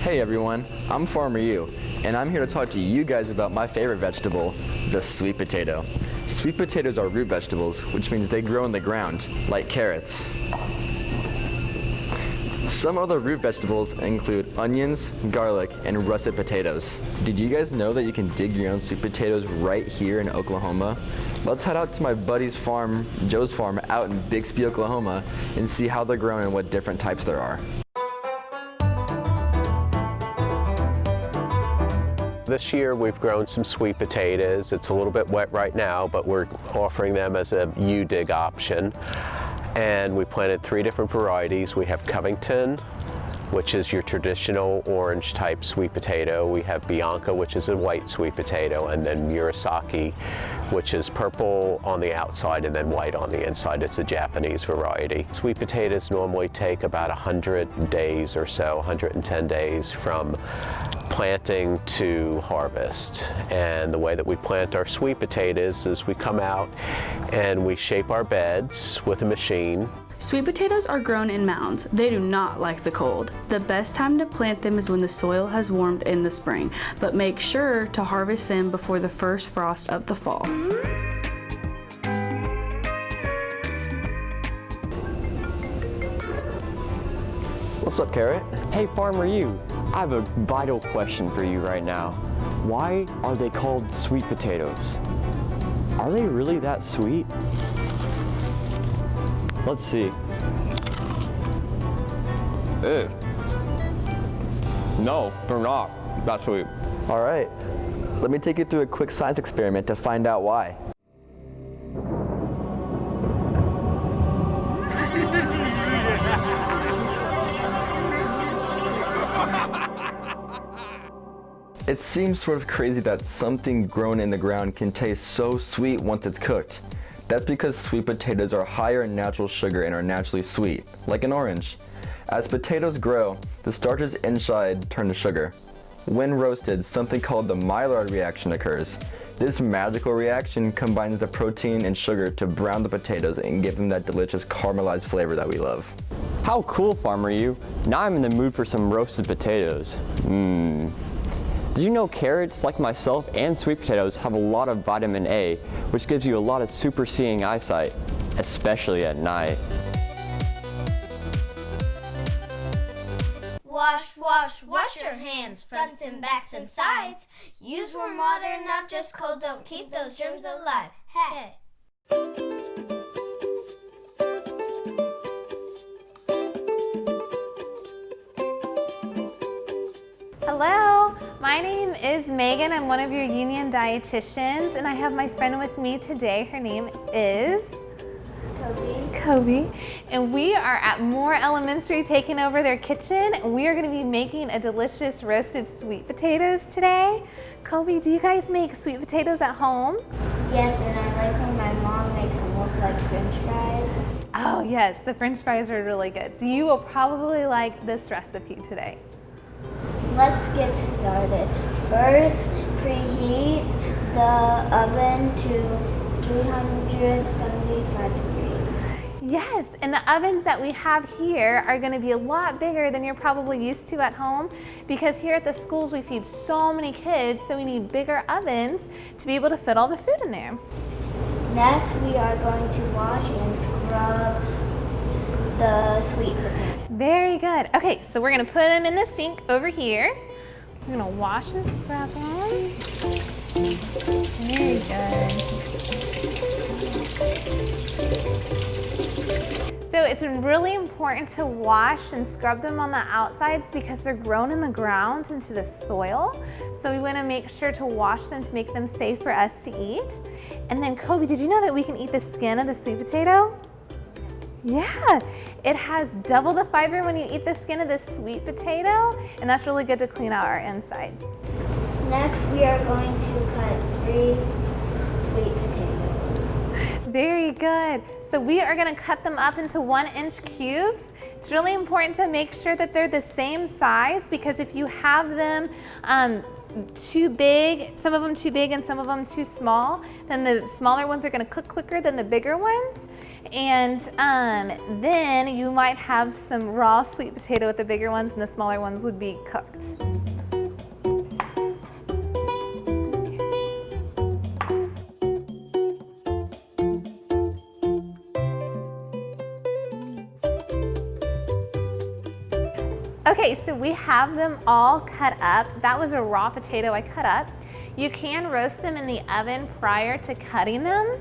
Hey everyone, I'm Farmer You, and I'm here to talk to you guys about my favorite vegetable, the sweet potato. Sweet potatoes are root vegetables, which means they grow in the ground, like carrots. Some other root vegetables include onions, garlic, and russet potatoes. Did you guys know that you can dig your own sweet potatoes right here in Oklahoma? Let's head out to my buddy's farm, Joe's farm, out in Bixby, Oklahoma, and see how they're grown and what different types there are. This year we've grown some sweet potatoes. It's a little bit wet right now, but we're offering them as a U-dig option. And we planted 3 different varieties. We have Covington, which is your traditional orange type sweet potato. We have Bianca, which is a white sweet potato, and then Murasaki, which is purple on the outside and then white on the inside. It's a Japanese variety. Sweet potatoes normally take about 100 days or so, 110 days from planting to harvest. And the way that we plant our sweet potatoes is we come out and we shape our beds with a machine. Sweet potatoes are grown in mounds. They do not like the cold. The best time to plant them is when the soil has warmed in the spring, but make sure to harvest them before the first frost of the fall. What's up, Carrot? Hey, Farmer You, I have a vital question for you right now. Why are they called sweet potatoes? Are they really that sweet? Let's see. Ew. No, they're not that sweet. All right, let me take you through a quick science experiment to find out why. It seems sort of crazy that something grown in the ground can taste so sweet once it's cooked. That's because sweet potatoes are higher in natural sugar and are naturally sweet, like an orange. As potatoes grow, the starches inside turn to sugar. When roasted, something called the Maillard reaction occurs. This magical reaction combines the protein and sugar to brown the potatoes and give them that delicious caramelized flavor that we love. How cool, Farmer You. Now I'm in the mood for some roasted potatoes. Did you know carrots, like myself, and sweet potatoes have a lot of vitamin A, which gives you a lot of super seeing eyesight, especially at night. Wash, wash, wash your hands, fronts and backs and sides. Use warm water, not just cold, don't keep those germs alive. Hey. Hello, my name is Megan. I'm one of your union dietitians, and I have my friend with me today. Her name is Kobe. And we are at Moore Elementary taking over their kitchen. We are going to be making a delicious roasted sweet potatoes today. Kobe, do you guys make sweet potatoes at home? Yes, and I like when my mom makes them look like French fries. Oh yes, the French fries are really good. So you will probably like this recipe today. Let's get started. First, preheat the oven to 375 degrees. Yes, and the ovens that we have here are going to be a lot bigger than you're probably used to at home, because here at the schools we feed so many kids, so we need bigger ovens to be able to fit all the food in there. Next, we are going to wash and scrub the sweet potato. Very good. Okay, so we're going to put them in the sink over here. We're going to wash and scrub them. Very good. So it's really important to wash and scrub them on the outsides because they're grown in the ground into the soil. So we want to make sure to wash them to make them safe for us to eat. And then Kobe, did you know that we can eat the skin of the sweet potato? Yeah, it has double the fiber when you eat the skin of the sweet potato, and that's really good to clean out our insides. Next, we are going to cut 3 sweet potatoes. Very good. So we are gonna cut them up into 1-inch cubes. It's really important to make sure that they're the same size, because if you have them too big, some of them too big and some of them too small, then the smaller ones are gonna cook quicker than the bigger ones. And then you might have some raw sweet potato with the bigger ones, and the smaller ones would be cooked. Okay, so we have them all cut up. That was a raw potato I cut up. You can roast them in the oven prior to cutting them.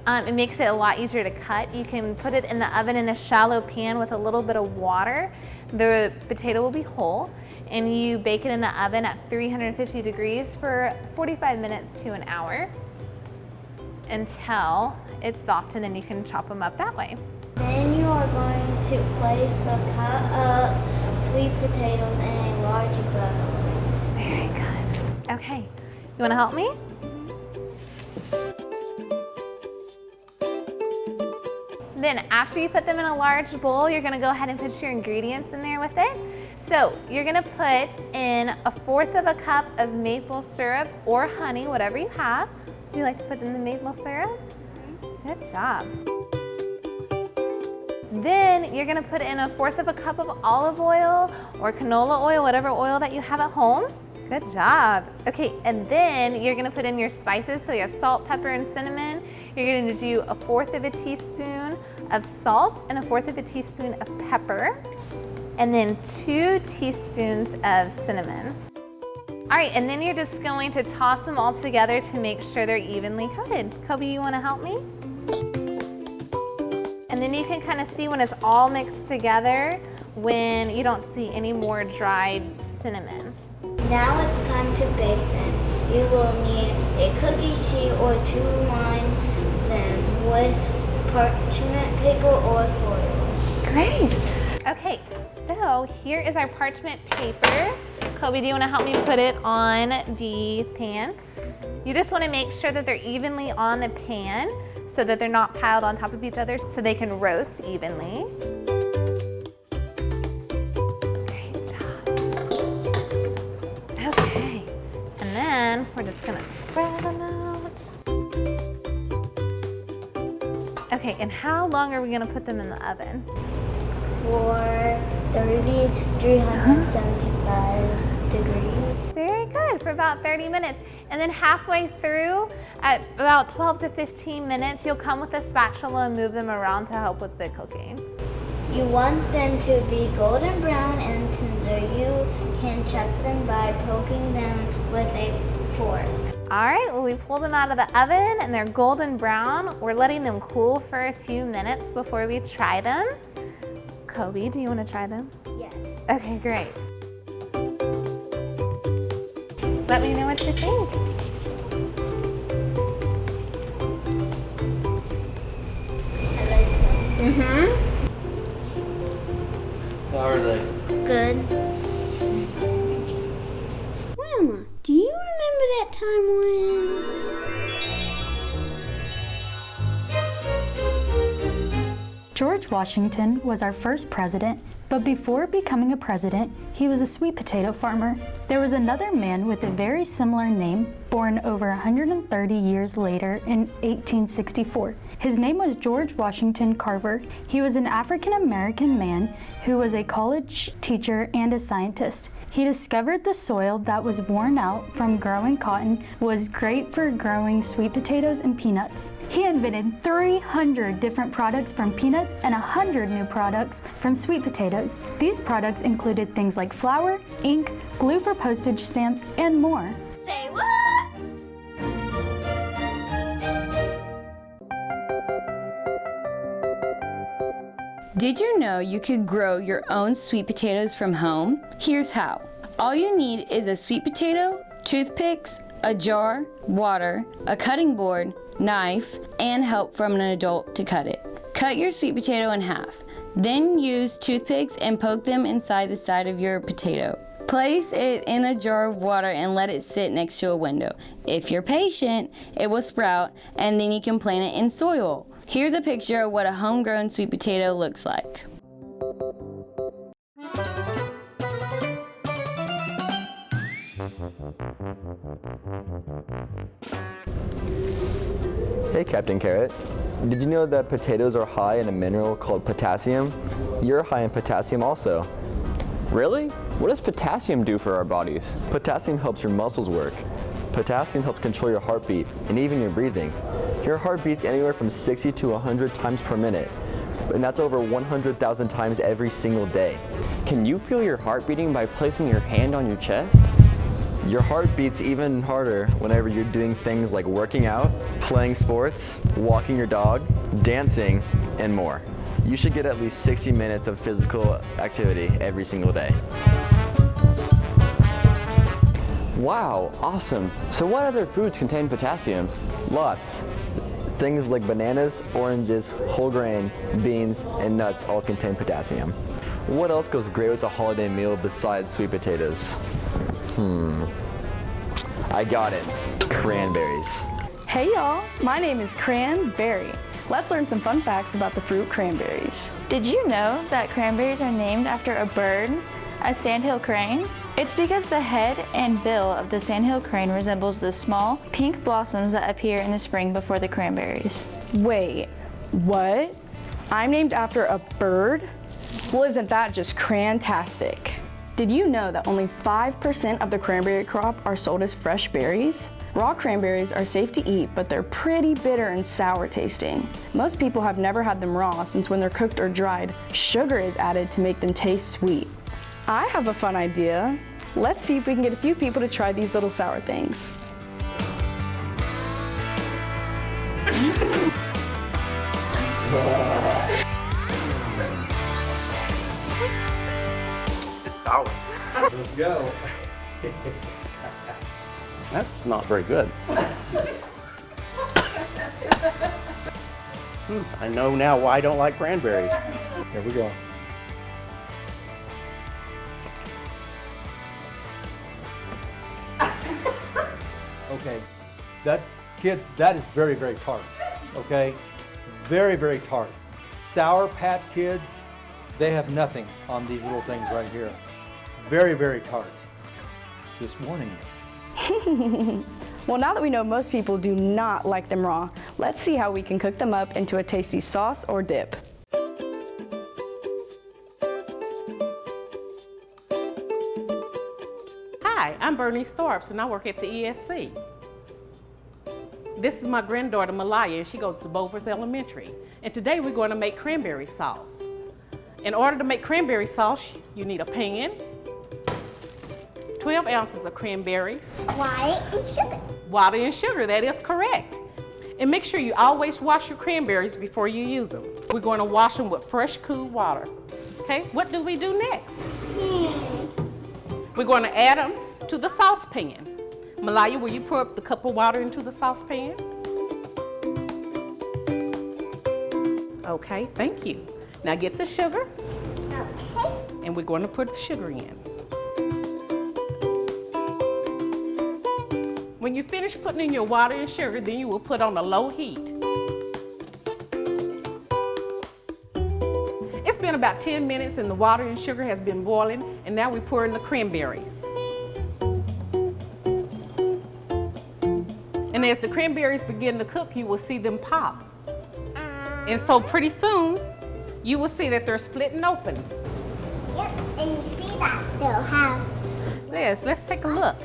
It makes it a lot easier to cut. You can put it in the oven in a shallow pan with a little bit of water. The potato will be whole, and you bake it in the oven at 350 degrees for 45 minutes to an hour until it's soft, and then you can chop them up that way. Then you are going to place the cut up sweet potatoes in a large bowl. Very good. Okay, you wanna help me? Then after you put them in a large bowl, you're gonna go ahead and put your ingredients in there with it. So you're gonna put in 1/4 of a cup of maple syrup or honey, whatever you have. Do you like to put in the maple syrup? Good job. Then you're gonna put in 1/4 of a cup of olive oil or canola oil, whatever oil that you have at home. Good job. Okay, and then you're gonna put in your spices. So you have salt, pepper, and cinnamon. You're gonna do 1/4 of a teaspoon of salt and 1/4 of a teaspoon of pepper, and then 2 teaspoons of cinnamon. All right, and then you're just going to toss them all together to make sure they're evenly coated. Kobe, you wanna help me? And then you can kind of see when it's all mixed together, when you don't see any more dried cinnamon. Now it's time to bake them. You will need a cookie sheet or 2 line them with parchment paper or foil. Great. Okay, so here is our parchment paper. Kobe, do you want to help me put it on the pan? You just want to make sure that they're evenly on the pan so that they're not piled on top of each other, so they can roast evenly. Great job. Okay, and then we're just gonna spread them out. Okay, and how long are we gonna put them in the oven? For 375 degrees. Very good, for about 30 minutes. And then halfway through, at about 12 to 15 minutes, you'll come with a spatula and move them around to help with the cooking. You want them to be golden brown and tender. You can check them by poking them with a fork. All right, well, we pull them out of the oven and they're golden brown. We're letting them cool for a few minutes before we try them. Kobe, do you want to try them? Yes. Okay, great. Let me know what you think. I like them. Mm-hmm. How are they? Good. Grandma, do you remember that time when... George Washington was our first president, but before becoming a president, he was a sweet potato farmer. There was another man with a very similar name, born over 130 years later in 1864. His name was George Washington Carver. He was an African-American man who was a college teacher and a scientist. He discovered the soil that was worn out from growing cotton was great for growing sweet potatoes and peanuts. He invented 300 different products from peanuts and 100 new products from sweet potatoes. These products included things like flour, ink, glue for postage stamps, and more. Say what? Did you know you could grow your own sweet potatoes from home? Here's how. All you need is a sweet potato, toothpicks, a jar, water, a cutting board, knife, and help from an adult to cut it. Cut your sweet potato in half. Then use toothpicks and poke them inside the side of your potato. Place it in a jar of water and let it sit next to a window. If you're patient, it will sprout and then you can plant it in soil. Here's a picture of what a homegrown sweet potato looks like. Hey Captain Carrot, did you know that potatoes are high in a mineral called potassium? You're high in potassium also. Really? What does potassium do for our bodies? Potassium helps your muscles work. Potassium helps control your heartbeat and even your breathing. Your heart beats anywhere from 60 to 100 times per minute, and that's over 100,000 times every single day. Can you feel your heart beating by placing your hand on your chest? Your heart beats even harder whenever you're doing things like working out, playing sports, walking your dog, dancing, and more. You should get at least 60 minutes of physical activity every single day. Wow, awesome. So what other foods contain potassium? Lots. Things like bananas, oranges, whole grain, beans, and nuts all contain potassium. What else goes great with a holiday meal besides sweet potatoes? I got it. Cranberries. Hey y'all, my name is Cranberry. Let's learn some fun facts about the fruit cranberries. Did you know that cranberries are named after a bird, a sandhill crane? It's because the head and bill of the sandhill crane resembles the small pink blossoms that appear in the spring before the cranberries. Wait, what? I'm named after a bird? Well, isn't that just crantastic? Did you know that only 5% of the cranberry crop are sold as fresh berries? Raw cranberries are safe to eat, but they're pretty bitter and sour tasting. Most people have never had them raw since when they're cooked or dried, sugar is added to make them taste sweet. I have a fun idea. Let's see if we can get a few people to try these little sour things. Let's go. That's not very good. I know now why I don't like cranberries. Here we go. Okay, kids, that is very, very tart. Okay, very, very tart. Sour Patch Kids, they have nothing on these little things right here. Very, very tart. Just warning you. Well, now that we know most people do not like them raw, let's see how we can cook them up into a tasty sauce or dip. Hi, I'm Bernice Thorpes and I work at the ESC. This is my granddaughter Malaya and she goes to Bovers Elementary. And today we're going to make cranberry sauce. In order to make cranberry sauce, you need a pan, 12 ounces of cranberries. Water and sugar. Water and sugar, that is correct. And make sure you always wash your cranberries before you use them. We're going to wash them with fresh, cool water. Okay, what do we do next? We're going to add them to the saucepan. Malaya, will you pour up the cup of water into the saucepan? Okay, thank you. Now get the sugar. Okay. And we're going to put the sugar in. When you finish putting in your water and sugar, then you will put on a low heat. It's been about 10 minutes and the water and sugar has been boiling, and now we pour in the cranberries. And as the cranberries begin to cook, you will see them pop. And so pretty soon, you will see that they're splitting open. Yep, and you see that they'll have. Yes, let's take a look.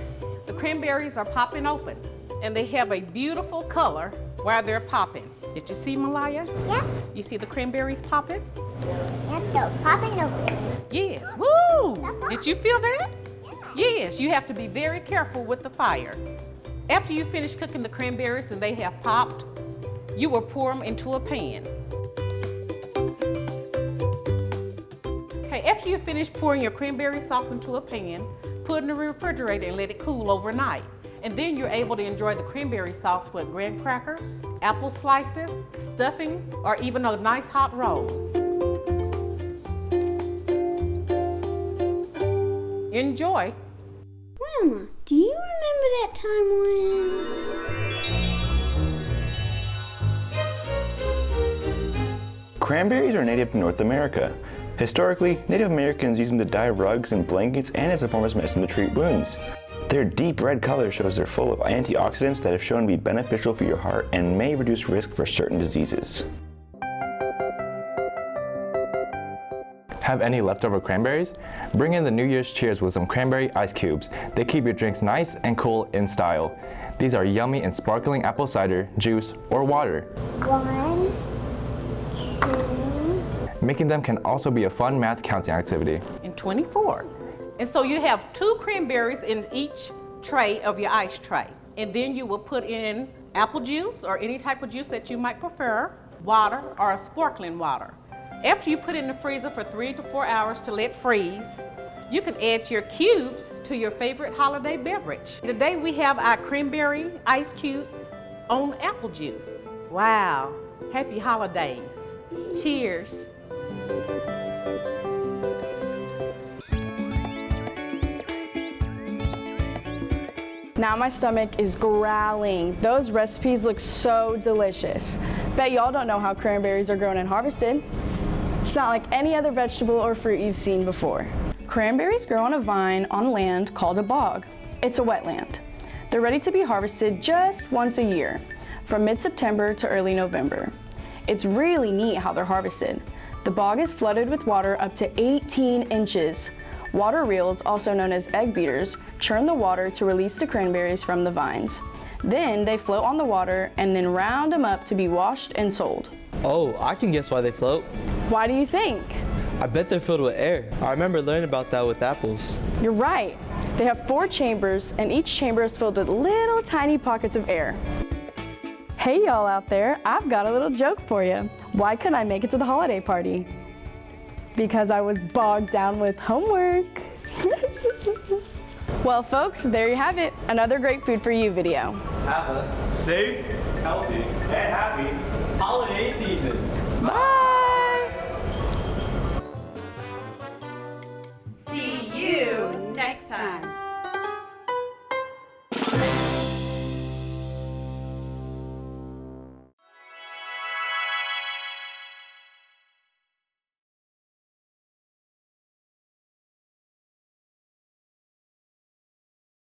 The cranberries are popping open, and they have a beautiful color while they're popping. Did you see, Malaya? Yep. You see the cranberries popping? Yep, they're popping open. Yes. Woo! Did you feel that? Yes, you have to be very careful with the fire. After you finish cooking the cranberries and they have popped, you will pour them into a pan. Okay, after you finish pouring your cranberry sauce into a pan, put it in the refrigerator and let it cool overnight. And then you're able to enjoy the cranberry sauce with graham crackers, apple slices, stuffing, or even a nice hot roll. Enjoy. Grandma, do you remember that time when... Cranberries are native to North America. Historically, Native Americans used them to dye rugs and blankets and as a form of medicine to treat wounds. Their deep red color shows they're full of antioxidants that have shown to be beneficial for your heart and may reduce risk for certain diseases. Have any leftover cranberries? Bring in the New Year's cheers with some cranberry ice cubes. They keep your drinks nice and cool in style. These are yummy and sparkling apple cider, juice, or water. 1, 2... Making them can also be a fun math counting activity. And 24. And so you have 2 cranberries in each tray of your ice tray. And then you will put in apple juice or any type of juice that you might prefer, water or a sparkling water. After you put it in the freezer for 3 to 4 hours to let freeze, you can add your cubes to your favorite holiday beverage. Today we have our cranberry ice cubes on apple juice. Wow, happy holidays. Cheers. Now my stomach is growling. Those recipes look so delicious. Bet y'all don't know how cranberries are grown and harvested. It's not like any other vegetable or fruit you've seen before. Cranberries grow on a vine on land called a bog. It's a wetland. They're ready to be harvested just once a year, from mid-September to early November. It's really neat how they're harvested. The bog is flooded with water up to 18 inches. Water reels, also known as egg beaters, churn the water to release the cranberries from the vines. Then they float on the water and then round them up to be washed and sold. Oh, I can guess why they float. Why do you think? I bet they're filled with air. I remember learning about that with apples. You're right. They have 4 chambers, and each chamber is filled with little tiny pockets of air. Hey y'all out there, I've got a little joke for you. Why couldn't I make it to the holiday party? Because I was bogged down with homework. Well folks, there you have it. Another great food for you video. Have a safe, healthy, and happy